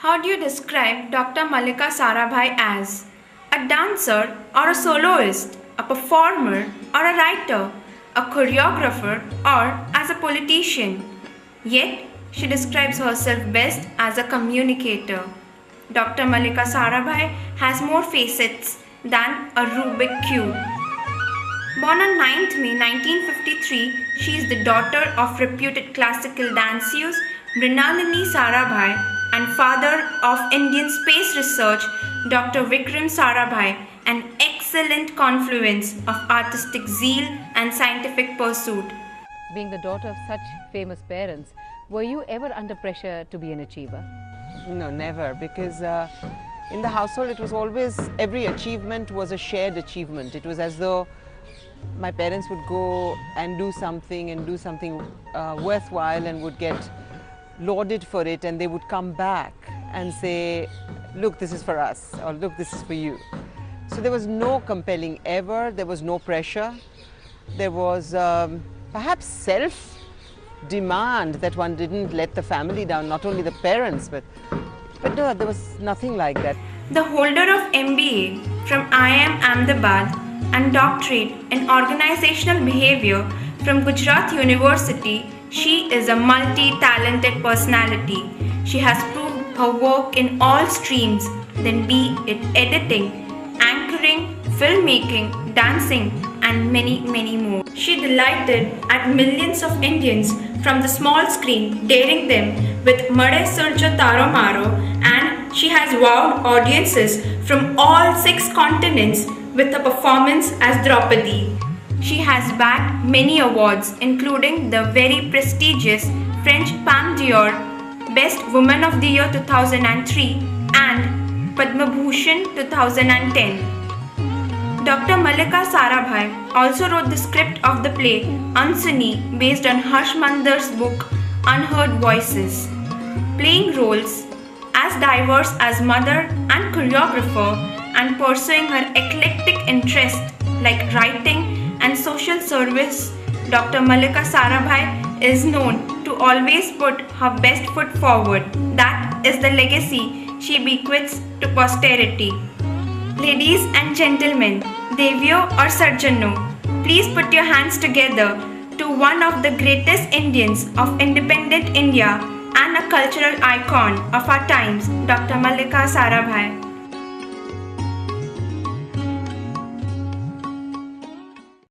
How do you describe Dr. Mallika Sarabhai as? A dancer or a soloist, a performer or a writer, a choreographer or as a politician? Yet, she describes herself best as a communicator. Dr. Mallika Sarabhai has more facets than a Rubik cube. Born on 9th May 1953, she is the daughter of reputed classical danseuses Mrinalini Sarabhai and father of Indian space research Dr. Vikram Sarabhai, an excellent confluence of artistic zeal and scientific pursuit. Being the daughter of such famous parents, were you ever under pressure to be an achiever? No, never, because in the household it was always, every achievement was a shared achievement. It was as though my parents would go and do something worthwhile and would get lauded for it, and they would come back and say, look, this is for us, or look, this is for you. So there was no compelling ever, there was no pressure. There was perhaps self-demand that one didn't let the family down, not only the parents, but no, there was nothing like that. The holder of MBA from IIM Ahmedabad and doctorate in organizational behavior from Gujarat University, she is a multi-talented personality. She has proved her work in all streams, then be it editing, anchoring, filmmaking, dancing, and many, many more. She delighted at millions of Indians from the small screen, daring them with Made Surja Taro Maro, and she has wowed audiences from all 6 continents with her performance as Draupadi. She has bagged many awards, including the very prestigious French Palme d'Or, Best Woman of the Year 2003 and Padma Bhushan 2010. Dr. Mallika Sarabhai also wrote the script of the play Unsuni based on Harsh Mandar's book Unheard Voices. Playing roles as diverse as mother and choreographer and pursuing her eclectic interests like writing and social service, Dr. Mallika Sarabhai is known to always put her best foot forward. That is the legacy she bequeaths to posterity. Ladies and gentlemen, Devyo or Sarjano, please put your hands together to one of the greatest Indians of independent India and a cultural icon of our times, Dr. Mallika Sarabhai.